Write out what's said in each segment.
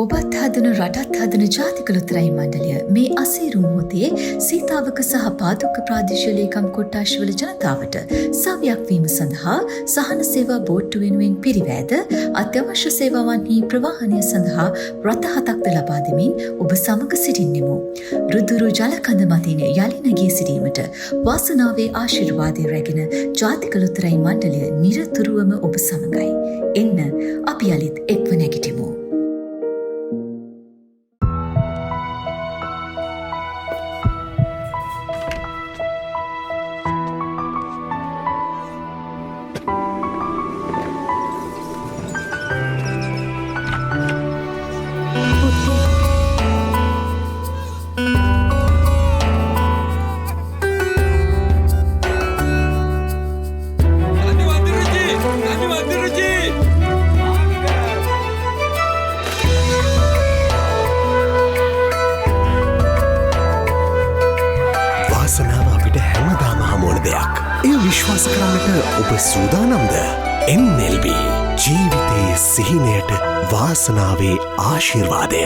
ඔබත් හදන රටත් හදන ජාතික ලොතරැයි මණ්ඩලය මේ අසීරු මොහොතේ සීතාවක සහ පාදුක්ක ප්‍රාදේශීය ලේකම් කොට්ටාශවල ජනතාවට සවියක් වීම සඳහා සහන සේවා බෝට්ටු වෙනුවෙන් පිරිවැද අත්‍යවශ්‍ය සේවාවන්හි ප්‍රවාහනය සඳහා රථ 7ක්ද ලබා දෙමින් ඔබ සමග සිටින්නෙමු. රුදුරු ජලකඳ මතින් යලි නැගී සිටීමට වාසනාවේ ආශිර්වාදය රැගෙන ජාතික ලොතරැයි මණ්ඩලය නිරතුරුවම ඔබ සමගයි. එන්න අපි යලිත් එක්ව නැගිටිමු. විශ්වාස කරන්නට ඔබ සූදානම්ද? NLB ජීවිතයේ සිහිනයට වාසනාවේ ආශිර්වාදය.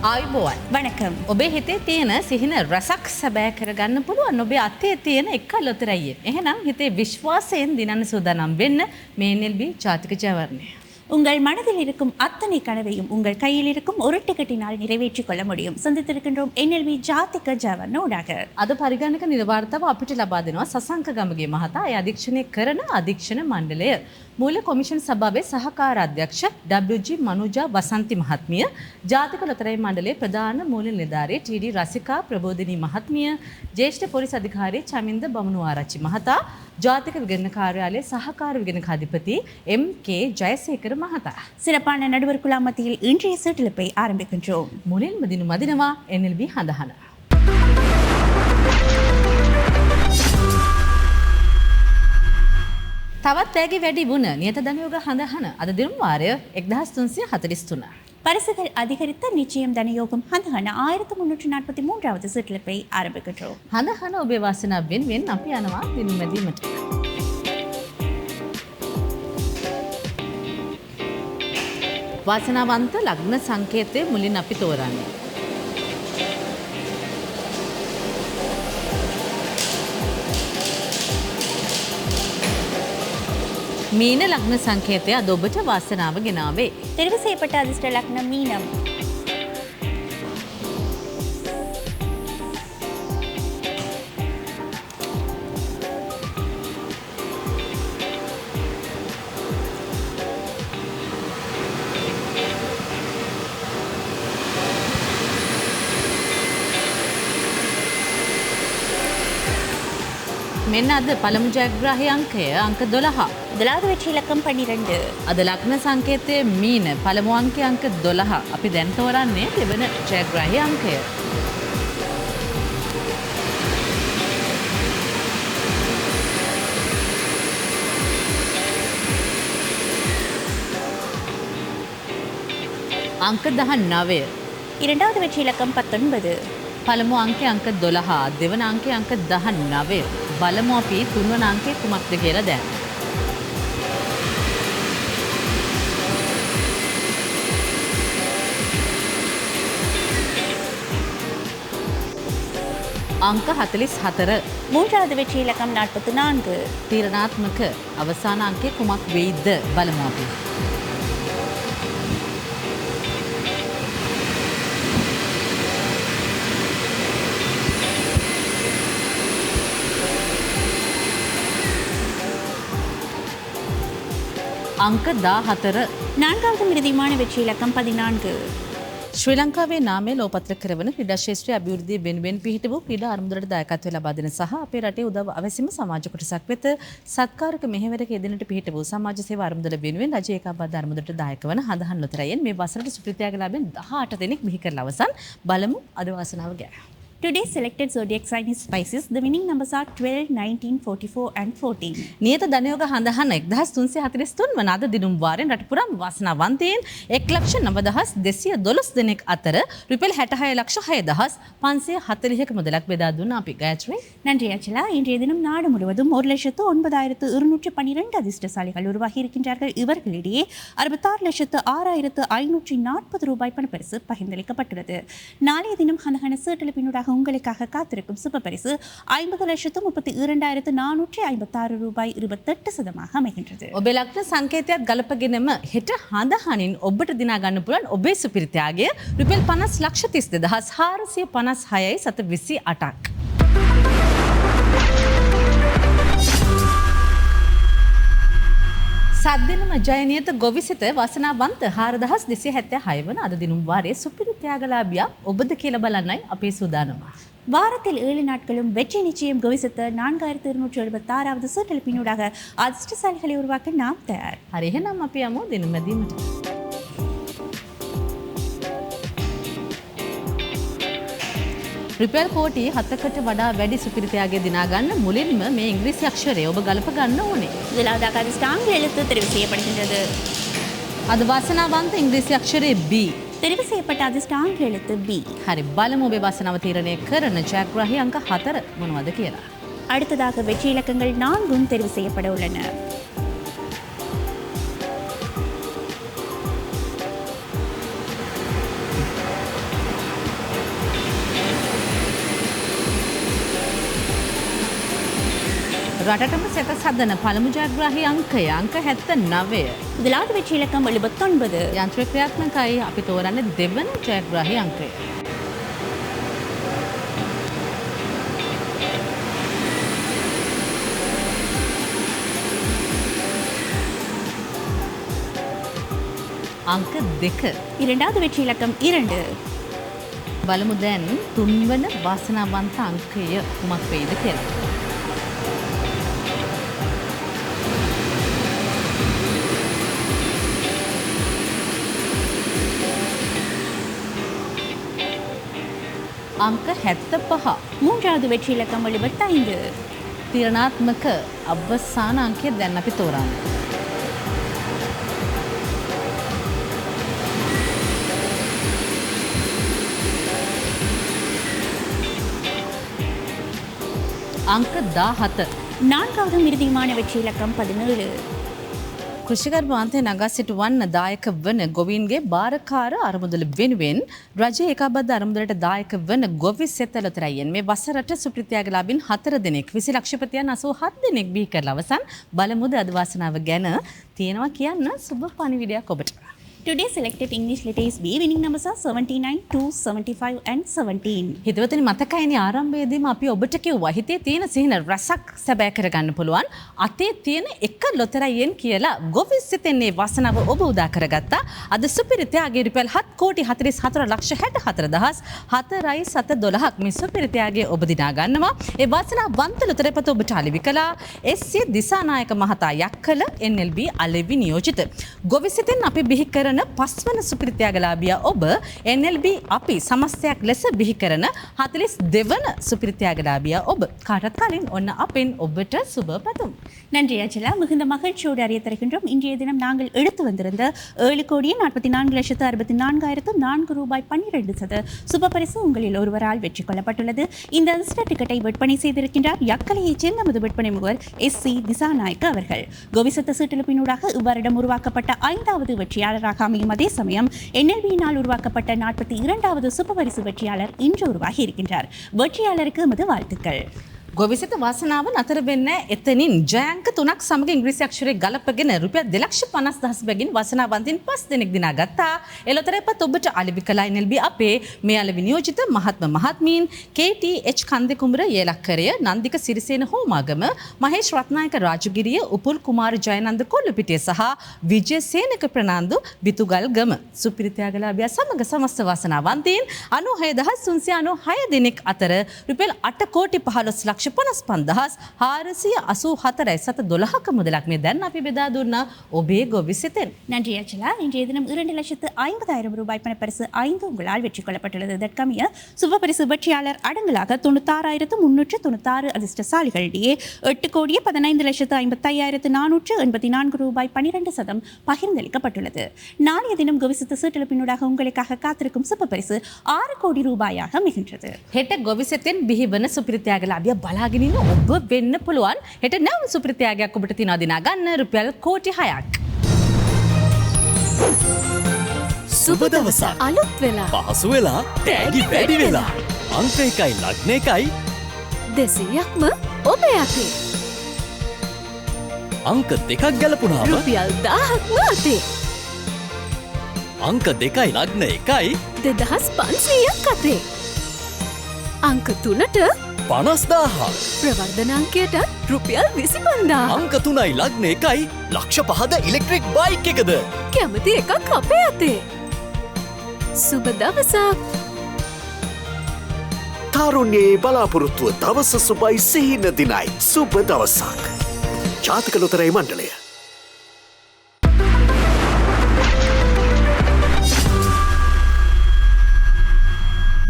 ආයුබෝවන්. වණකම්. ඔබේ හිතේ තියෙන සිහින රසක් සැබෑ කරගන්න පුළුවන් ඔබේ අතේ තියෙන එක ලොතරැයියෙන්. එහෙනම් හිතේ විශ්වාසයෙන් දිනන්න සූදානම් වෙන්න මේ NLB ජාතික ජයවර්ණය. உங்கள் மனதில் இருக்கும் அத்தனை கனவையும் உங்கள் கையில் இருக்கும் ஒரு டிக்கெட்டினால் நிறைவேற்றிக் கொள்ள முடியும். சந்தித்திருக்கின்றோம் NLB ජාතික ජයවර්ණ උඩාක. අද පරිගණක නිර්වාර්තාව අපිට ලබා දෙනවා සසංක ගමගේ මහතා. ඒ අධීක්ෂණය කරන අධීක්ෂණ මණ්ඩලය. මූල කොමිෂන් සභාවේ සහකාර අධ්‍යක්ෂ WG මනුජා වසන්ති මහත්මිය, ජාතික ලොතරැයි මණ්ඩලයේ ප්‍රධාන මූල නිලධාරී TD රසිකා ප්‍රබෝධිනී මහත්මිය, ජ්‍යෙෂ්ඨ පොලිස් අධිකාරී චමින්ද බමුණුආරච්චි මහතා, ජාතික විගණන කාර්යාලයේ සහකාර විගණකාධිපති MK ජයසේකර மகதா. சிறப்பான நடுவர் குழா மத்தியில் இன்றைய சிற்றிலப்பை ஆரம்பிக்கின்றோம். මුලින්ම දිනුමදිනවා NLB හඳහන. තවත් ඇගේ වැඩි වුණ නියත ධනයෝග හඳහන අද දිනුම් වාරය 1343. பரிசுகள் அதிகரித்த நிச்சயம் தனயோகம் ஹந்தஹன 1343வது சிற்றிலப்பை ஆரம்பிக்கின்றோம். හඳහන ඔබේ වාසනාවෙන් වෙන් අපි යනවා දිනුමදීමට. වාසනාවන්ත ලග්න සංකේතය මුලින් අපි තෝරන්නේ. මීන ලග්න සංකේතය අද ඔබට වාසනාව ගෙනාවේ. தெரிவு செய்யப்பட்ட அதிர்ஷ்ட லக்னம் மீனம். මෙන්න අද පළමු ජයග්‍රාහී අංකය අංක 12. 12வது வெற்றி இலக்கம் 12. අද ලග්න සංකේතයේ මීන පළමු අංකය අංක 12. අපි දැන් තෝරන්නේ දෙවන ජයග්‍රාහී අංකය. අංක 19. இரண்டாவது வெற்றி இலக்கம் 19. පළමු අංකය අංක 12, දෙවන අංකය අංක 19. බලමු අපි තුන්වන අංකය කුමක්ද කියලා දැන්. අංක 44. மூன்றாவது வெற்றி இலக்கம் 44. තීරණාත්මක අවසාන අංකය කුමක් වෙයිද බලමු අපි. අංක 14. நான்காவது மிருதிமான வெற்றி இலக்கம் 14. ශ්‍රී ලංකාවේ නාමය ලෝපත්‍ර කරවන ක්‍රීඩා ශාස්ත්‍රීය අභිවෘද්ධිය වෙනුවෙන් පිහිට වූ ක්‍රීඩා අරමුදලට දායකත්වය ලබා දෙන සහ අපේ රටේ උදව් අවැසිම සමාජ කොටසක් වෙත සත්කාරක මෙහෙවරක යෙදෙනට පිහිට වූ සමාජ සේවා අරමුදල වෙනුවෙන් රජයේ ඒකාබද්ධ අරමුදලට දායක වන හඳහන් ලොතරැයියෙන් මේ වසරට සුප්‍රත්‍යාගලාභයෙන් 18 දෙනෙක් බිහි කරලා අවසන්. බලමු අද වාසනාව ගැන. Today's selected zodiac sign is Pisces. The winning numbers are 12, 19, 44 and 14. නියත ධනයෝග හඳහන 1343 වන අද දිනුම් වාරෙන් රට පුරාම වාසනාවන්තයින් 1,90,212 දෙනෙක් අතර රුපියල් 66,06,540ක මුදලක් බෙදා දුන්න අපි ගායත්‍රි. நன்றி அச்சலா. இன்றைய தினம் நாடு முழுவதும் 1,09,212 அதிர்ஷ்டசாலிகள் உருவாகி இருக்கின்றார்கள். இவர்களிடையே 66,06,540 ரூபாய் பணப்பரிசு பகிர்ந்தளிக்கப்பட்டுள்ளது. நாளைய தினம் ஹனஹன சீட்டல பின்னூடாக உங்களுக்காக காத்திருக்கும் சுப பரிசு 50,32,456 ரூபாய் 28% அமைகின்றது. ඔබේ ලග්න සංකේතයක් ගලපගෙනම හෙට හඳහනින් ඔබට දිනා ගන්න පුළුවන් ඔබේ සුපිරිතයාගේ රුපියල් 50,32,456.28ක්. සද්දිනම ජයනියත ගොවිසිත වාසනාවන්ත 4,276 වන අද දිනුම් වාරයේ සුපිරිතයාගලාභියා ඔබද කියලා බලන්නයි අපේ සූදානම. வாரத்தில் 7 நாட்களும் வெற்றி நிச்சயம் கோவிசத்த 4,276வது சீட்டல் பின்னூடாக அதிர்ஷ்டசாலிகளை உருவாக்க நாம் தயார். හරි එහෙනම් අපි යමු දිනුම් මැදීමට. රුපියල් කෝටි 7කට වඩා වැඩි සුපිරිතයාගේ දිනා ගන්න මුලින්ම මේ ඉංග්‍රීසි අක්ෂරය ඔබ ගලප ගන්න ඕනේ. முதலாவதாக அதிர்ஷ்டாங்க எழுத்து தெரிவு செய்யப்படுகின்றது. අද වාසනාවන්ත ඉංග්‍රීසි අක්ෂරය B. தெரிவு செய்யப்பட்ட அதிர்ஷ்டாங்க எழுத்து B. හරි බලමු ඔබේ වාසනාව තීරණය කරන ජයග්‍රාහී අංක 4 මොනවද කියලා. அடுத்ததாக வெற்றி இலக்கங்கள் 4 தெரிவு செய்யப்பட உள்ளன. රටටම සැක සදන පළමු ජයග්‍රාහී අංකය අංක 79. முதலாவது வெற்றி இலக்கம் 79. යන්ත්‍ර ක්‍රියාත්මකයි අපි තෝරන්නේ දෙවන ජයග්‍රාහී අංකය. අංක 2. இரண்டாவது வெற்றி இலக்கம் 2. බලමු දැන් තුන්වන වාසනාවන්ත අංකය කුමක් වේද කියලා. අංක 75. மூன்றாவது வெற்றி இலக்கம் 75. තීරණාත්මක අවසාන අංකය දැන් අපි තෝරන්නේ. අංක 17. நான்காவது இறுதியான வெற்றி இலக்கம் 17. කෘෂිකර්මාන්තය නගා සිටුවන්න දායක වන ගොවීන්ගේ භාරකාර අරමුදල වෙනුවෙන් රජයේ ඒකාබද්ධ අරමුදලට දායක වන ගොවි සෙතලතරයෙන් මේ වසරට සුප්‍රිතයාගලාබින් 4 දෙනෙක් 20 ලක්ෂපතියන් 87 දෙනෙක් බිහි කරලා අවසන් බලමුද අද වාසනාව ගැන තියෙනවා කියන්න සුබ පණිවිඩයක් ඔබට. Today's selected English letters B. Winning numbers are 79, 2, 75 and 17. හිතවතුනි මතකයිනේ ආරම්භයේදීම අපි ඔබට කිව්වා හිතේ තියෙන සිහින රසක් සැබෑ කරගන්න පුළුවන් අතේ තියෙන එක ලොතරැයියෙන් කියලා ගොවි සිතෙන්නේ වාසනාව ඔබ උදා කරගත්තා. අද සුපිරිතයාගේ රුපියල් 7,44,64,712ක් මේ සුපිරිතයාගේ ඔබ දිනා ගන්නවා. ඒ වාසනාවන්ත ලොතරැපත ඔබට අලෙවි කළා. එස්.සී. දිසානායක මහතා යක්කල NLB අලෙවි නියෝජිත. ගොවි සිතෙන් අපි බිහි කරන පස්වන සුපිරිතයාගලාභියා ඔබ NLB අපි සමස්තයක් ලෙස බිහි කරන 42 වන සුපිරිතයාගලාභියා ඔබ කාටත් කලින් ඔන්න අපෙන් ඔබට සුබ පැතුම්. நன்றி அச்சலா. மிகுந்த மகிழ்ச்சியோடு அறிய தருகின்றோம். இன்றைய தினம் நாங்கள் எடுத்து வந்திருந்த 7,44,64,404 ரூபாய் 12 சுப பரிசு உங்களில் ஒருவரால் வெற்றி கொள்ளப்பட்டுள்ளது. இந்த அதிர்ஷ்ட டிக்கெட்டை விற்பனை செய்திருக்கின்றார் யக்கலையைச் சேர்ந்த நமது விற்பனை முகவர் எஸ்.சி. திசாநாயக்க அவர்கள். கோவிசத்த சீட்டெழுப்பினூடாக இவ்வருடம் உருவாக்கப்பட்ட 5வது வெற்றியாளராக அமையும் அதே சமயம் NLB-யினால் உருவாக்கப்பட்ட 42வது சுப பரிசு வெற்றியாளர் இன்று உருவாகி இருக்கின்றார். வெற்றியாளருக்கு எமது வாழ்த்துக்கள். ගොවිසිත වාසනාව නතර වෙන්න එතනින් ජයංක 3ක් සමග ඉංග්‍රීසි අක්ෂරයේ ගලපගෙන රුපියල් 2,50,000 බැගින් වාසනාවන්තින් 5 දෙනෙක් දිනා ගත්තා. එලොතරපත් ඔබට අලෙවි කළා NLB අපේ මේ අලෙවි නියෝජිත මහත්මීන් KTH කන්දෙකුඹර යලක්කරය නන්දික සිරිසේන හෝමාගම මහේෂ් රත්නායක රාජගිරිය උපුල් කුමාර ජයනන්ද කොල්ලපිටිය සහ විජයසේනක ප්‍රනාන්දු බිතුගල්ගම සුපිරිතයාගලාභියා සමග සමස්ත වාසනාවන්තයින් 96,396 දෙනෙක් අතර රුපියල් 8 කෝටි 15 ලක්ෂ 484 සත 12ක මුදලක් මේ දැන් අපි බෙදා දුන්නා ඔබේ ගොවිසිතෙන්. நன்றி அச்சலா. இன்றைய தினம் 2,50,000 ரூபாய் பணப்பரிசு 5 உங்களால் வெற்றி கொள்ளப்பட்டுள்ளது. இதற்கமைய சுப பரிசு வெற்றியாளர் அடங்கலாக 96,396 அதிர்ஷ்டசாலிகளிடையே 8,15,55,484 ரூபாய் 12% பகிர்ந்தளிக்கப்பட்டுள்ளது. நாளைய தினம் கவிசித்த சீட்டெழுப்பினூடாக உங்களுக்காக காத்திருக்கும் சுப பரிசு 6 கோடி ரூபாயாக மிகின்றது. හෙට ගොවිසෙතෙන් බිහිවන සුපිරිත්‍යාග ලාභිය බලාගෙන ඉන්න ඔබ වෙන්න පුළුවන්. හෙට නැවුම් සුපිරිත්‍යාගයක් ඔබට තියනවා දිනා ගන්න රුපියල් කෝටි 6ක්. සුබ දවසක් අලුත් වෙලා පහසු වෙලා තෑගි වැඩි වෙලා අංක 1යි ලග්න 1යි 200ක්ම ඔබ යතේ අංක 2ක් ගැලපුණාම රුපියල් 1000ක්ම අතේ අංක 2යි ලග්න 1යි 2500ක් අතේ අංක 3ට 50000ක් ප්‍රවර්ධන අංකයට රුපියල් 25000 අංක 3යි ලග්න 1යි ලක්ෂ 5ද ඉලෙක්ට්‍රික් බයික් එකද කැමති එකක් අපේ අතේ සුබ දවසක් තාරුණ්‍යයේ බලාපොරොත්තුව දවස සුබයි සිහින දිනයි සුබ දවසක්. ජාතික ලොතරැයි මණ්ඩලය.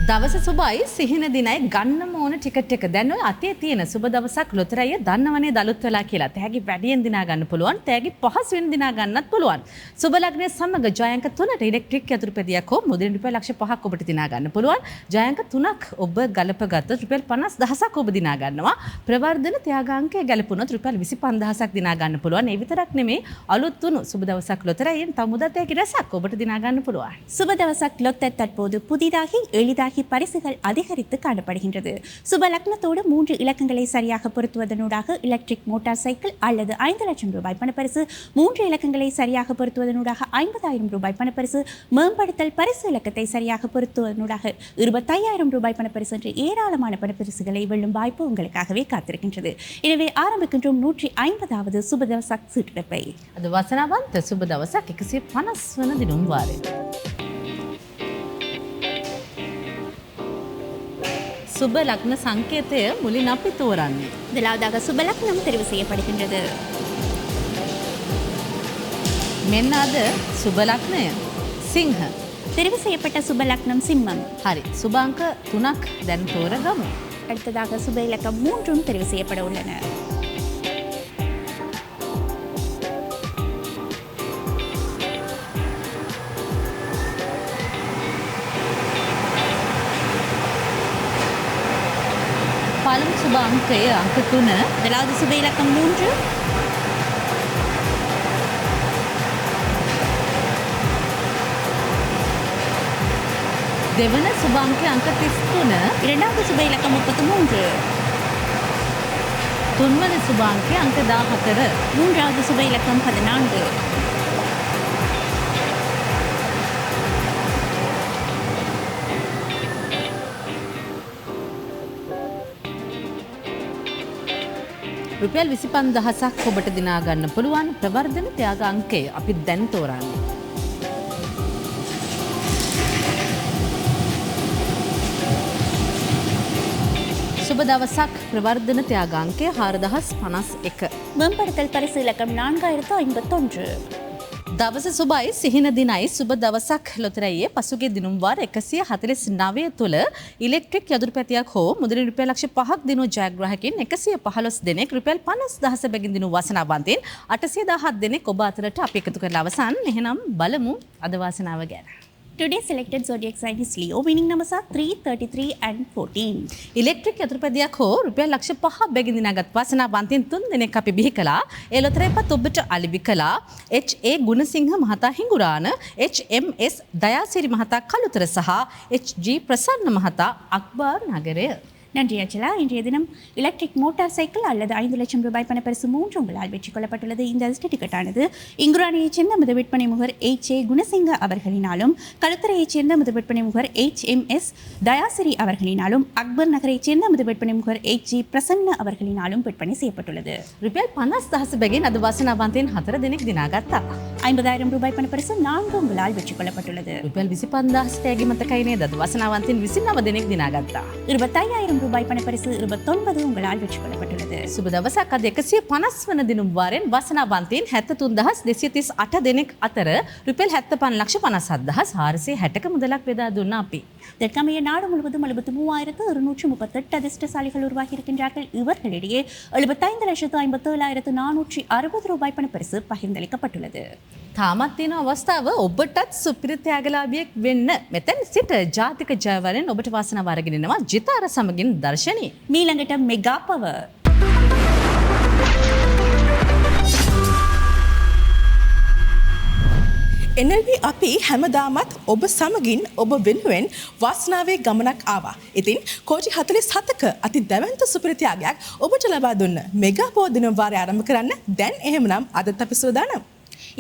දවස සුබයි සිහින දිනයි ගන්න ඕන ටිකට් එක දැන් ඔය අතේ තියෙන සුබ දවසක් ලොතරැය දන්නවනේ දලුත් වෙලා කියලා. තෑගි වැඩියෙන් දිනා ගන්න පුළුවන්. තෑගි පහසුවෙන් දිනා ගන්නත් පුළුවන්. සුබ ලග්නයේ සමග ජයංක 3ට ඉලෙක්ට්‍රික් යතුරුපැදියක් හෝ මුදලින් රුපියල් ලක්ෂ 5ක් ඔබට දිනා ගන්න පුළුවන්. ජයංක 3ක් ඔබ ගලපගත්තොත් රුපියල් 50000ක් ඔබ දිනා ගන්නවා. ප්‍රවර්ධන ත්‍යාගාංකය ගැලපුණොත් රුපියල් 25000ක් දිනා ගන්න පුළුවන්. ඒ විතරක් නෙමෙයි අලුත් වුණු සුබ දවසක් ලොතරැයෙන් තව මුදල් තෑගි රැසක් ඔබට දිනා ගන්න පුළුවන්. சுப தவசக் லொத்தர் தற்போது புதிதாகி எளிதாகி பரிசுகள் அதிகரித்து காணப்படுகின்றது. சுப லக்னத்தோடு 3 இலக்கங்களை சரியாக பொருத்துவதனூடாக எலக்ட்ரிக் மோட்டார் சைக்கிள் அல்லது 5 லட்சம் ரூபாய் பணப்பரிசு, 3 இலக்கங்களை சரியாக பொருத்துவதனூடாக 50,000 ரூபாய் பணப்பரிசு, மேம்படுத்தல் பரிசு இலக்கத்தை சரியாக பொருத்துவதனூடாக 25,000 ரூபாய் பணப்பரிசு என்று ஏராளமான பணப்பரிசுகளை வெல்லும் வாய்ப்பு உங்களுக்காகவே காத்திருக்கின்றது. எனவே ஆரம்பிக்கின்றோம் 150வது சுப தவசக் சீட்டெடுப்பை. අද වසනාවන්ත සුබ දවසක් 150 වන දිනුම් වාරය. සුබ ලග්න සංකේතය මුලින් අපි තෝරන්නේ. முதலாவதாக சுப லக்னம் தெரிவு செய்யப்படுகின்றது. මෙන්න අද සුබ ලග්නය සිංහ. தெரிவு செய்யப்பட்ட சுப லக்னம் சிம்மம். හරි. සුභාංක 3ක් දැන් තෝරගමු. அடுத்ததாக சுப இலக்கம் 3ம் தெரிவு செய்யப்பட உள்ளன. පළමු සුබ අංකය අංක 3. முதலாவது சுப இலக்கம் 3, දෙවන සුබ අංකය අංක 33. இரண்டாவது சுப இலக்கம் 33, තුන්වන සුබ අංකය අංක 14. மூன்றாவது சுப இலக்கம் 14, රුපියල් 25000ක් ඔබට දිනා ගන්න පුළුවන් ප්‍රවර්ධන ත්‍යාග අංකය අපි දැන් තෝරන්නේ. සුබ දවසක් ප්‍රවර්ධන ත්‍යාග අංකය 4051. மேம்படுத்தல் பரிசு இலக்கம் 4051. දවස සුබයි සිහින දිනයි සුබ දවසක් ලොතරැයේ පසුගිය දිනුම් වාර 149 තුළ ඉලෙක්ට්‍රික් යදුරුපැතියක් හෝ මුදලින් රුපියල් ලක්ෂ 5ක් දිනු ජයග්‍රාහකයින් 115 දෙනෙක් රුපියල් 50000 බැගින් දිනු වාසනාවන්තයින් 817 දෙනෙක් ඔබ අතරට අපි එකතු කරලා අවසන්. එහෙනම් බලමු අද වාසනාව ගැන. Today selected zodiac sign is Leo, winning numbers are 3, 33 and 14. Electric යතුරුපැදියක් හෝ රුපියල් ලක්ෂ 5ක් බැගින් දිනාගත් වාසනාවන්තයින් 3 දෙනෙක් අපි බිහි කළා. ඒ ලොතරැයපත් ඔබට අලිබි කළා. H.A. ගුණසිංහ මහතා හිඟුරාන, H.M.S. දයාසිරි මහතා කළුතර සහ H.G. ප්‍රසන්න මහතා අක්බාර් நகரය. நன்றி அச்சலா. இன்றைய தினம் எலக்ட்ரிக் மோட்டார் சைக்கிள் அல்லது 5 லட்சம் ரூபாய் பணப்பரிசு 3 உங்களால் வெற்றி கொள்ளப்பட்டுள்ளது. இந்த அதிர்ஷ்ட டிக்கெட்டானது இங்குராணியைச் சேர்ந்த முத விற்பனை முகர் H.A. குணசிங்க அவர்களினாலும், கழுத்தரையைச் சேர்ந்த முத விற்பனை முகர் H.M.S. தயாசிரி அவர்களினாலும், அக்பர் நகரைச் சேர்ந்த முத விற்பனை முகர் H.G. பிரசன்ன அவர்களினாலும் விற்பனை செய்யப்பட்டுள்ளது. රුපියල් 50000 බැගින් අද වාසනාවන්තයින් 4 දෙනෙක් දිනාගත්තා. 50,000 ரூபாய் பணப்பரிசு 4 உங்களால் வெற்றி கொள்ளப்பட்டுள்ளது. රුපියල් 25,000 තෑගි මතකයි නේද? වාසනාවන්තයින් 29 දෙනෙක් දිනාගත්තා. 25,000 ரூபாய் பணப்பரிசு 29 உங்களால் வெற்றி கொள்ளப்பட்டுள்ளது. සුබ දවසක් අද 150 වන දිනුම් වාරෙන් වාසනාවන්තයින් 73,238 දෙනෙක් අතර රුපියල් 75,57,460ක මුදලක් බෙදා දුන්නා අපි. இதற்கமைய நாடு முழுவதும் 73,638 அதிர்ஷ்டசாலிகள் உருவாகி இருக்கின்றார்கள். இவர்களிடையே 75,57,460 ரூபாய் பணப்பரிசு பகிர்ந்தளிக்கப்பட்டுள்ளது. තාමත් තියෙන අවස්ථාව ඔබටත් සුපිරි ත්‍යාගලාභියෙක් වෙන්න. මෙතෙන් සිට ජාතික ජයවරෙන් ඔබට වාසනාව අරගෙන එනවා ජිතාර සමගින් දර්ශනී. மீளங்கட்ட மெகா பவர். NLB අපි හැමදාමත් ඔබ සමගින් ඔබ වෙනුවෙන් වාසනාවේ ගමනක් ආවා. ඉතින් කෝටි 47ක අති දැවැන්ත සුපිරිත්‍යාගයක් ඔබට ලබා දුන්න මෙගා පෝ දින වාරය ආරම්භ කරන්න දැන් එහෙමනම් අදත් අපි සූදානම්.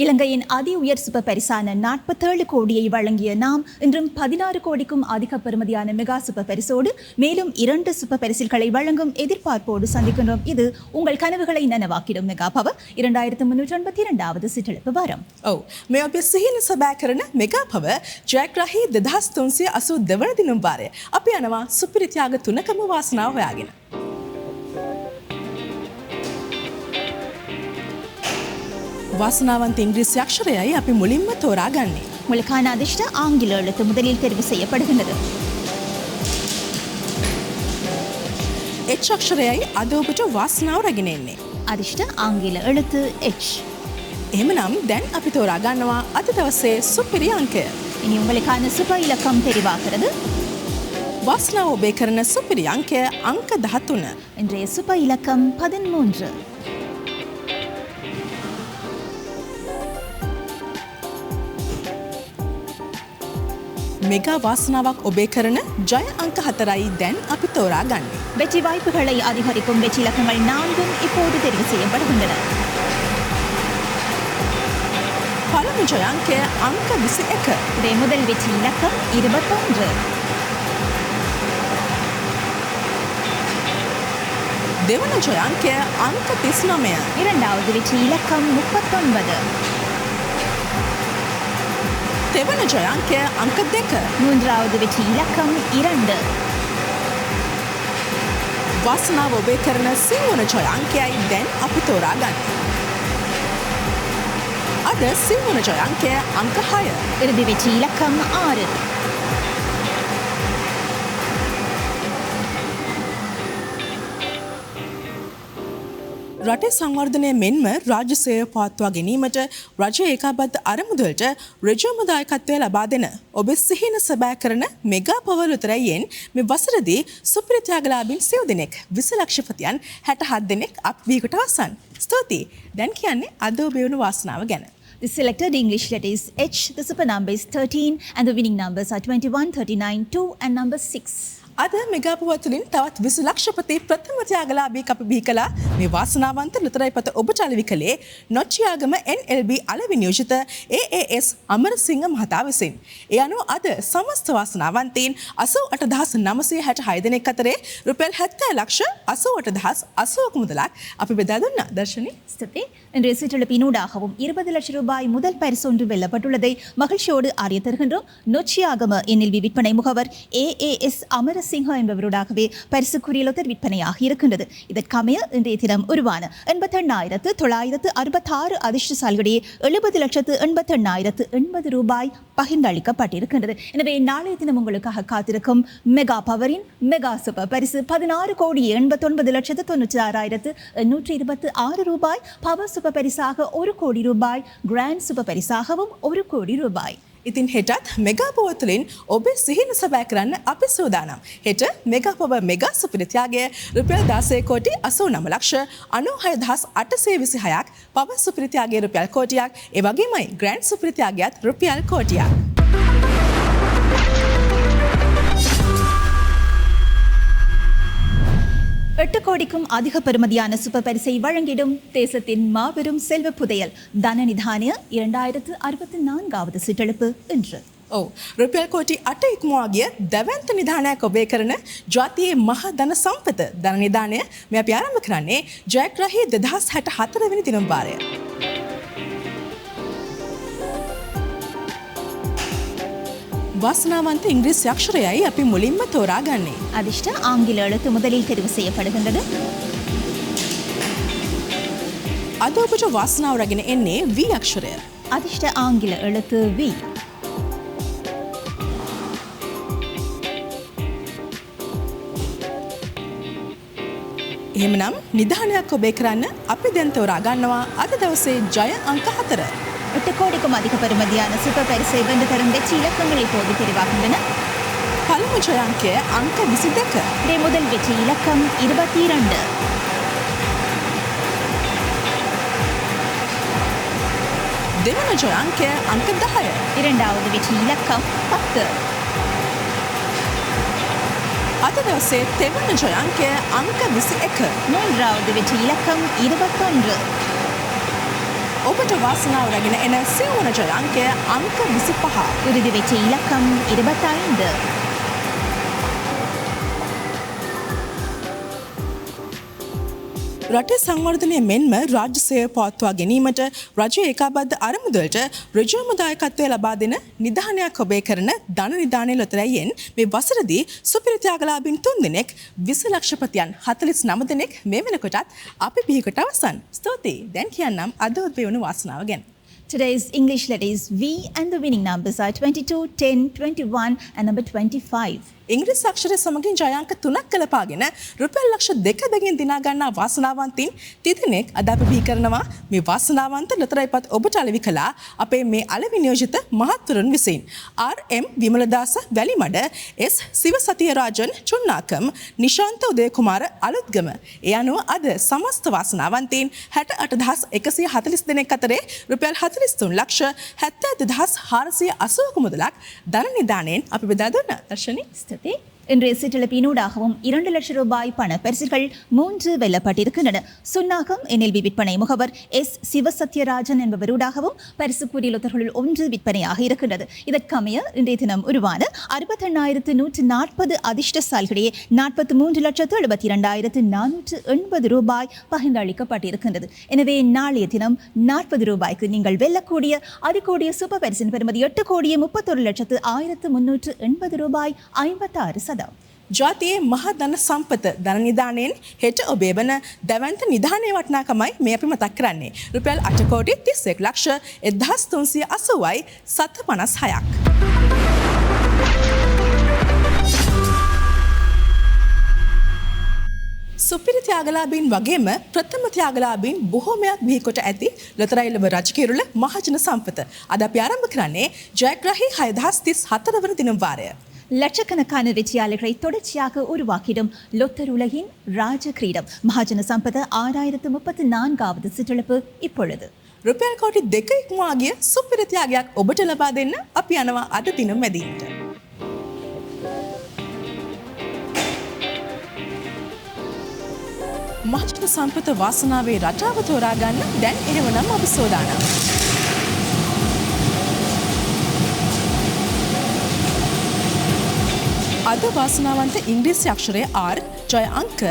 இலங்கையின் அதி உயர் சுப பரிசான 47 கோடியை வழங்கிய நாம் இன்றும் 16 கோடிக்கும் அதிக பெறுமதியான மெகா சுப பரிசோடு மேலும் 2 சுப பரிசில்களை வழங்கும் எதிர்பார்ப்போடு சந்திக்கின்றோம். இது உங்கள் கனவுகளை நனவாக்கிடும் மெகா பவர் 2392வது සිටලප வாரம். ඔව් මේ අපි සිහින සබෑ කරන මෙගා පව ජයග්‍රාහී 2382 වන දිනුම් වාරය. අපි යනවා සුපිරිත්‍යාග 3කම වාසනාව හොයාගෙන. වාසනාවන්ත ඉංග්‍රීසි අක්ෂරයයි අපි මුලින්ම තෝරාගන්නේ. உங்களுக்கான அதிர்ஷ்ட ஆங்கில எழுத்து முதலில் தெரிவு செய்யப்படுகின்றது. H අක්ෂරයයි අද ඔබට වාසනාව රැගෙන එන්නේ. அதிர்ஷ்ட ஆங்கில எழுத்து H. එහෙමනම් දැන් අපි තෝරා ගන්නවා අද දවසේ සුපිරි අංකය. இனி உங்களுக்கான சுப இலக்கம் தெரிவாகிறது. වාසනාව ඔබේ කරන සුපිරි අංකය අංක 13. இன்றைய சுப இலக்கம் 13. මෙගා වාසනාවක් ඔබේ කරන ජය අංක 4යි දැන් අපි තෝරා ගන්නේ. வெற்றி வாய்ப்புகளை அதிகரிக்கும் வெற்றி இலக்கங்கள் 4ம் இப்போது தெரிவு செய்யப்படுகின்றன. පළමු ජය අංකය අංක 21. இதை முதல் வெற்றி இலக்கம் 21. දෙවන ජය අංකය අංක 39. இரண்டாவது வெற்றி இலக்கம் 39. තෙවන ජය අංකය අංක 2. மூன்றாவது வெற்றி இலக்கம் 2. වාසනාව ඔබේ කරන සිංවන ජය අංකයයි දැන් අපි තෝරා ගන්නේ. අද සිංවන ජය අංකය අංක 6. இறுதி வெற்றி இலக்கம் 6. රටේ සංවර්ධනය මෙන්ම රාජ්‍ය සේවය පවත්වා ගැනීමට රජය ඒකාබද්ධ අරමුදලට ඍජුවම දායකත්වය ලබා දෙන ඔබේ සිහින සැබෑ කරන මෙගා පවර් උතරයෙන් මේ වසරදී සුපිරි ත්‍යාගලාභීන් 7 දෙනෙක් 20 ලක්ෂපතියන් 67 දෙනෙක් අප්වීකට අවසන්. ස්තුතියි. දැන් කියන්නේ අද ඔබේ වුණු වාසනාව ගැන. The selected English letter is H, the super number is 13 and the winning numbers are 21, 39, 2 and number 6. අද මෙගා පවර් තුලින් තවත් 20 ලක්ෂපති ප්‍රථම ත්‍යාගලාභී අපි බිහි කළා. මේ වාසනාවන්ත ලුතරයි පත ඔබට අලෙවි කළේ නොච්චියාගම NLB අලෙවි නියෝජිත AAS අමරසිංහ මහතා විසින්. ඒ අනුව අද සමස්ත වාසනාවන්තයින් 88,966 දෙනෙක් අතරේ රුපියල් 70,88,080ක මුදලක් අපි බෙදා දුන්නා. දර්ශනී ஸ்துதி இன்றைய சிற்றெழுப்பினூடாகவும் 20 லட்சம் ரூபாய் முதல் பரிசு ஒன்று வெல்லப்பட்டுள்ளதை மகிழ்ச்சியோடு அறிய தருகின்றோம். நொச்சியாகம NLB விற்பனை முகவர் AAS அமரசிங்க என்பவரோடாகவே பரிசுக்குரிய லொத்தர் விற்பனையாக இருக்கின்றது. இதற்கமைய இன்றைய தினம் உருவான 88,966 அதிர்ஷ்டசாலிகளிடையே 70,88,080 ரூபாய் பகிர்ந்தளிக்கப்பட்டிருக்கின்றது. எனவே நாளைய தினம் உங்களுக்காக காத்திருக்கும் மெகா பவரின் மெகா சூப்பர் பரிசு 16,89,96,826 ரூபாய், பவர் சூப்பர் பரிசாக 1 கோடி ரூபாய், கிராண்ட் சூப்பர் பரிசாகவும் 1 கோடி ரூபாய். ඉතින් හෙටත් මෙගා පවර් තුලින් ඔබේ සිහින සැබෑ කරන්න අපි සූදානම්. හෙට මෙගා පවර් මෙගා සුපිරිත්‍යාගය රුපියල් 16 කෝටි 89 ලක්ෂ 96,826ක්, පවර් සුපිරිත්‍යාගය රුපියල් කෝටියක්, ඒ වගේමයි ග්‍රෑන්ඩ් සුපිරිත්‍යාගයත් රුපියල් කෝටියක්. 8 கோடிக்கும் அதிக பெறுமதியான சூப்பர் பரிசை வழங்கிடும் தேசத்தின் மாபெரும் செல்வ புதையல் தனநிதானிய 2064வது සිටලප இன்று. ඔව් රුපියල් කෝටි 8 ඉක්මවා ගිය දැවැන්ත නිධානයක් ඔබේ කරන ජාතියේ මහා ධන සම්පත ධන නිධානය මේ අපි ආරම්භ කරන්නේ ජයග්‍රාහී 2064 වෙනි දිනම්පාරය. වාසනාවන්ත ඉංග්‍රීසි අක්ෂරයයි අපි මුලින්ම තෝරාගන්නේ. அதிர்ஷ்ட ஆங்கில எழுத்து முதலில் தெரிவு செய்யப்படுகின்றது. අද ඔබට වාසනාව රැගෙන එන්නේ V අක්ෂරය. அதிர்ஷ்ட ஆங்கில எழுத்து V. එහෙමනම් නිධානයක් ඔබේ කරන්න අපි දැන් තෝරා ගන්නවා අද දවසේ ජය අංක 4. 8 கோடிக்கும் அதிக பெறுமதியான சூப்பர் பரிசை வென்று தரும் வெற்றி இலக்கங்கள் இப்போது தெரிவாகின்றன. පළමු ජය අංකය අංක 22. இன்றைய முதல் வெற்றி இலக்கம் 22. දෙවන ජය අංකය අංක 10. இரண்டாவது வெற்றி இலக்கம் 10. අද දවසේ තෙවන ජය අංකය අංක 21. மூன்றாவது வெற்றி இலக்கம் 21. ඔබට වාසනාව රැගෙන එන සිව්වන ජය අංකය අංක 25. இறுதி வெற்றி இலக்கம் 25. රටේ සංවර්ධනය මෙන්ම රාජ්‍ය සේවය පවත්වා ගැනීමට රජයේ ඒකාබද්ධ අරමුදලට ඍජුවම දායකත්වය ලබා දෙන නිධානයක් ඔබේ කරන ධන නිධානය ලොතරැයියෙන් මේ වසරදී සුපිරි ත්‍යාගලාභීන් 3 දෙනෙක් 20 ලක්ෂපතියන් 49 දෙනෙක් මේ වෙනකොටත් අපි පිහිකට අවසන්. ස්තුතියි. දැන් කියන්නම් අද ඔබේ වුණු වාසනාව ගැන. Today's English letters V and the winning numbers are 22, 10, 21 and number 25. ඉංග්‍රීසි අක්ෂරය සමගින් ජය අංක 3ක් කළපාගෙන රුපියල් ලක්ෂ 2 බැගින් දිනා ගන්නා වාසනාවන්තින් තිදෙනෙක් අද අපි බිහි කරනවා මේ වාසනාවන්ත ලොතරැයිපත් ඔබට අලෙවි කළා අපේ මේ අලෙවි නියෝජිත මහත්වරුන් විසින් RM විමලදාස වැලිමඩ S සිවසතියරාජන් චුන්නාකම් නිශාන්ත උදයකුමාර අලුත්ගම ඒ අනුව අද සමස්ත වාසනාවන්තයින් 68140 දෙනෙක් අතරේ රුපියල් 43 ලක්ෂ 70480 මුදලක් ධන නිධානයෙන් අපි බෙදා දුන්නා. දර්ශනී இன்றைய சிற்றிழப்பினூடாகவும் 2 லட்சம் ரூபாய் பண பரிசுகள் 3 வெல்லப்பட்டிருக்கின்றன. சுன்னாகம் NLB விற்பனை முகவர் S சிவசத்யராஜன் என்பவரூடாகவும் பரிசுக்குரிய லொத்தர்களில் 1 விற்பனையாக இருக்கின்றது. இதற்கமைய இன்றைய தினம் உருவான 68140 அதிர்ஷ்டசாலிகளிடையே 43,72,480 ரூபாய் பகிர்ந்தளிக்கப்பட்டிருக்கின்றது. எனவே நாளைய தினம் 40 ரூபாய்க்கு நீங்கள் வெல்லக்கூடிய அதிகூடிய சூப்பர் பரிசின் பெறுமதி 8,71,380 ரூபாய் 56%. ජාතියේ මහා ධන සම්පත ධන නිධානයෙන් හෙට ඔබේ වන දැවන්ත නිධානයේ වටිනාකමයි මේ අපි මතක් කරන්නේ. රුපියල් 8 කෝටි 31 ලක්ෂ 1380යි 756ක්. සුපිරි ත්‍යාගලාභීන් වගේම ප්‍රථම ත්‍යාගලාභීන් බොහෝමයක් බිහිකොට ඇති ලොතරැයිලව රජකිරුළ මහජන සම්පත. අද අපි ආරම්භ කරන්නේ ජයග්‍රාහී 6034 වන දින වාරය. லட்சக்கணக்கான வெற்றியாளர்களை தொடர்ச்சியாக உருவாக்கிடும் லொத்தர் உலகின் ராஜ கிரீடம் மகாஜன சம்பத 6034வது சிற்றிழப்பு இப்பொழுது රුපියල් කෝටි 2 ඉක්මවා ගිය සුපිරි ත්‍යාගයක් ඔබට ලබා දෙන්න අපි යනවා අද දින මැදින්ට. මහජන සම්පත වාසනාවේ රටාව තෝරා ගන්න දැන් එහෙමනම් අපි සෝදානම්. අද වාසනාවන්ත ඉංග්‍රීසි අක්ෂරය R ජය අංක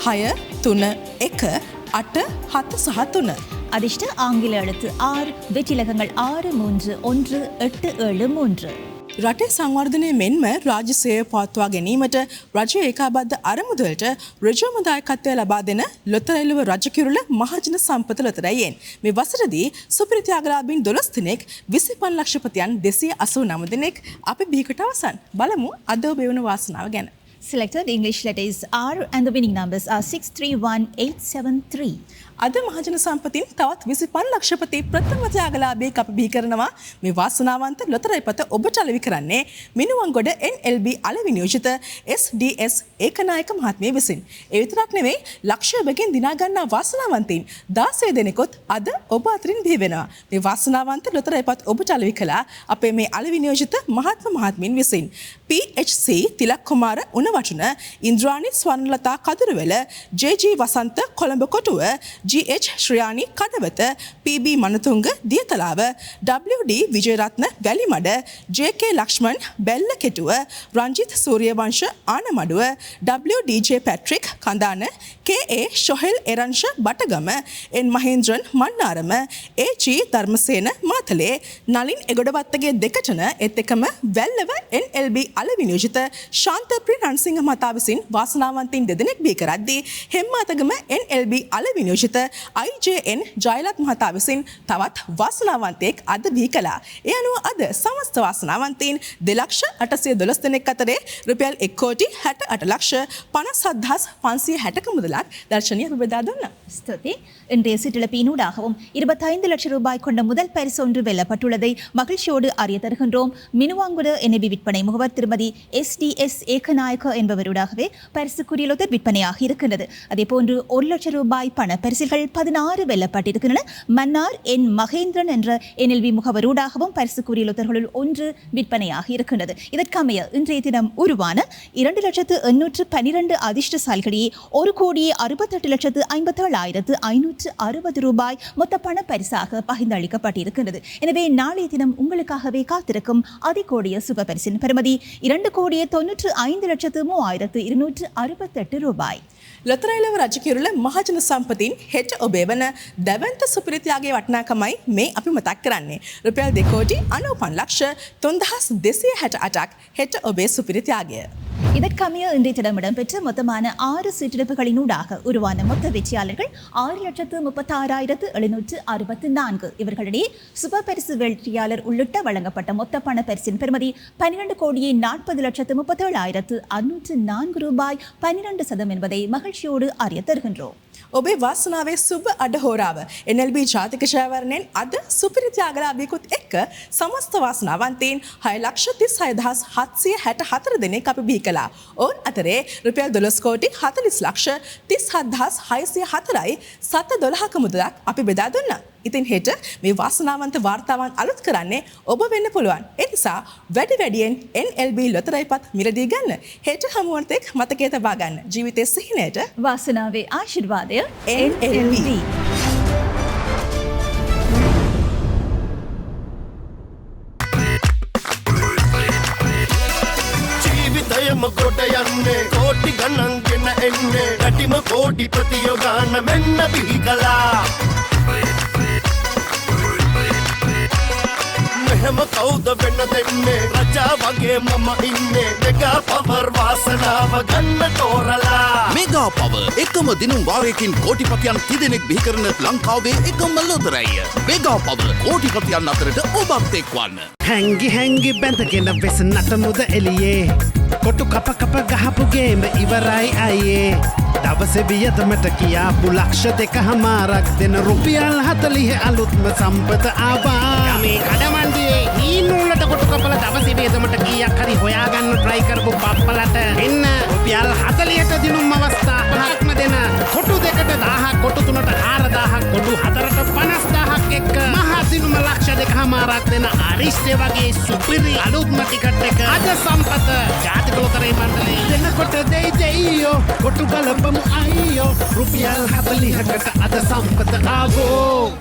6 3 1 8 7 සහ 3. அதிர்ஷ்ட ஆங்கில எழுத்து R வெற்றிலகங்கள் 6 3 1 8 7 3. රටේ සංවර්ධනය මෙන්ම රාජ්‍ය සේවය පවත්වා ගැනීමට රජයේ ඒකාබද්ධ අරමුදලට ඍජුවම දායකත්වය ලබා දෙන ලොතරැයිලව රජකිරුළ මහජන සම්පත ලොතරැයියෙන් මේ වසරදී සුපිරි ත්‍යාගලාභීන් 12 දෙනෙක් 25 ලක්ෂපතියන් 289 දෙනෙක් අපි බිහිකට අවසන්. බලමු අද ඔබේ වුණ වාසනාව ගැන. Selected English letters R and the winning numbers are 631873. අද මහජන සම්පතින් තවත් 25 ලක්ෂපති ප්‍රථම ත්‍යාගලාභී අපි බිහි කරනවා මේ වාසනාවන්ත ලොතරැයිපත ඔබට අලෙවි කරන්නේ මිනුවන්ගොඩ NLB අලෙවි නියෝජිත SDS ඒකනායක මහත්මිය විසින්. ඒ විතරක් නෙවෙයි ලක්ෂය බැගින් දිනා ගන්නා වාසනාවන්තයින් 16 දෙනෙකුත් අද ඔබ අතරින් බිහි වෙනවා. මේ වාසනාවන්ත ලොතරැයිපත ඔබට අලෙවි කළා අපේ මේ අලෙවි නියෝජිත මහත්මියන් විසින්. PHC තිලක් කුමාර උන Gunawachana, Indrani Swarnalatha Kaduruwela, J G. Wasantha Colombo Kotuwa, G H. Sriyani Kadawatha, P B. Manatunga Diyatalawa, W.D. Wijayaratne Welimada, J K. Lakshman බැල්ල කෙටුව, රංජිත් සූරියවංශ ආනමඩුව, W.D.ජේ. Patrick Kandana, K.A. Sohel Eranga Batagama, N Mahendran Mannarama, A.G. Dharmasena Matale, Nalin Egodawattage Dekatana එත් එකම වැල්ලව NLB අලවිනියෝජිත ශාන්ත ප්‍රියරන්සිංහ මහතා විසින් වාසනාවන්තයින් දෙදෙනෙක් බිහි කරද්දී හෙම්මාතගම NLB අලවිනියෝජිත IJN ජයලත් මහතා විසින් තවත් වාසනාවන්තයෙක් අද බිහි කළා. ඒ අනුව අද සමස්ත වාසනාවන්තයින් 2,812 දෙනෙක් අතරේ රුපියල් 1,68,57,560ක මුදලක් දර්ශනීය බෙදා දුන්නා. ஸ்துதி இன்றைய சிற்றிழப்பினூடாகவும் 25 லட்சம் ரூபாய் கொண்ட முதல் பரிசு ஒன்று வெல்லப்பட்டுள்ளதை மகிழ்ச்சியோடு அறிய தருகின்றோம். மினுவாங்குட NAB விற்பனை முகவர் திருமதி SDS ஏகநாயக்க என்பவருடாகவே பரிசுக்குரிய லொத்தர் விற்பனையாக இருக்கின்றது. அதேபோன்று 1 லட்சம் ரூபாய் பண பரிசில்கள் 16 வெல்லப்பட்டிருக்கின்றன. மன்னார் என் மகேந்திரன் என்ற NLB முகவரூடாகவும் பரிசுக்குரிய லொத்தர்களுள் ஒன்று விற்பனையாக இருக்கின்றது. இதற்கமைய இன்றைய தினம் உருவான 2,812 அதிர்ஷ்டசாலிகளிடையே 1,68,57,560 ரூபாய் மொத்த பண பரிசாக பகிர்ந்தளிக்கப்பட்டிருக்கின்றது. எனவே நாளைய தினம் உங்களுக்காகவே காத்திருக்கும் அதிகோடிய சுப பரிசின் பெறுமதி 2,95,03,268 ரூபாய். ලොතරැයිලව රජකිරුල මහජන සම්පතින් හෙට ඔබේ වන දැවන්ත සුපිරිතියාගේ වටිනාකමයි මේ අපි මතක් කරන්නේ. රුපියල් 2,95,03,268ක් හෙට ඔබේ සුපිරිතියාගය. இதற்கமைய இன்றைய தினம் இடம்பெற்ற மொத்தமான 6 சீட்டெடுப்புகளினூடாக உருவான மொத்த வெற்றியாளர்கள் 6,36,764. இவர்களிடையே சுப பரிசு வெற்றியாளர் உள்ளிட்ட வழங்கப்பட்ட மொத்த பண பரிசின் பெறுமதி 12,40,37,604 ரூபாய் 12% என்பதை மகிழ்ச்சியோடு அறிய தருகின்றோம். ඔබේ වාසනාවේ සුබ අඩහෝරාව NLB ජාතික ජයවරණයෙන් අද සුපිරිතියාගලාභියකුත් එක්ක සමස්ත වාසනාවන්තයින් 6,36,764 දෙනෙක් අපි බිහි කළා. ඔවුන් අතරේ රුපියල් 12,40,37,604යි 712ක මුදලක් අපි බෙදා දුන්නා. ඉතින් හෙට මේ වාසනාවන්ත වාර්තාවන් අලුත් කරන්නේ ඔබ වෙන්න පුළුවන්. ඒ නිසා වැඩියෙන් NLB ලොතරැයිපත් මිලදී ගන්න. හෙට හමුවන තෙක් මතකයේ තබා ගන්න. ජීවිතයේ සිහිනයට වාසනාවේ ආශිර්වාදය NLB. ජීවිතයම කොට යන්නේ කෝටි ගණන් ගෙන එන්නේ රටිම කෝටි ප්‍රතියෝගාන මෙන්න බිහි කළා. මෙහෙම කවුද වෙන්න දෙන්නේ රජා වගේ මම ඉන්නේ මෙගා පවර් වාසනාව ගන්න තෝරලා. මෙගා පවර් එකම දිනුම් වාරයකින් කෝටිපතියන් 30 දෙනෙක් බිහි කරන ලංකාවේ එකම ලොතරැය. මෙගා පවර් කෝටිපතියන් අතරට ඔබත් එක්වන්න. හැංගි බැඳගෙන වෙස නටමුද එලියේ කොටු කප ගහපු ගේම ඉවරයි අයියේ. දවසේ වියදමට කියාපු ලක්ෂ 2.5ක් දෙන රුපියල් 40 අලුත්ම සම්පත ආවා. මේ කඩමණ්ඩියේ නීනුලට කොටු කපලා දවසේ වියදමට කීයක් හරි හොයාගන්න try කරපු පප්පලට එන්න රුපියල් 40ට දිනුම් අවස්ථා 5ක්ම දෙන කොටු දෙකට 1000ක් කොටු තුනට 4000ක් කොටු හතරට 50000ක් එක්ක මහා දිනුම ලක්ෂ 2.5ක් දෙන අරිෂ්ඨ වගේ සුපිරි අලුත්ම ටිකට් එක අද සම්පත ජාතික ලොතරැයි මණ්ඩලයේ දෙනකොට දෙයියෝ කොටු බලපමු අයියෝ රුපියල් 40කට අද සම්පත ආවෝ.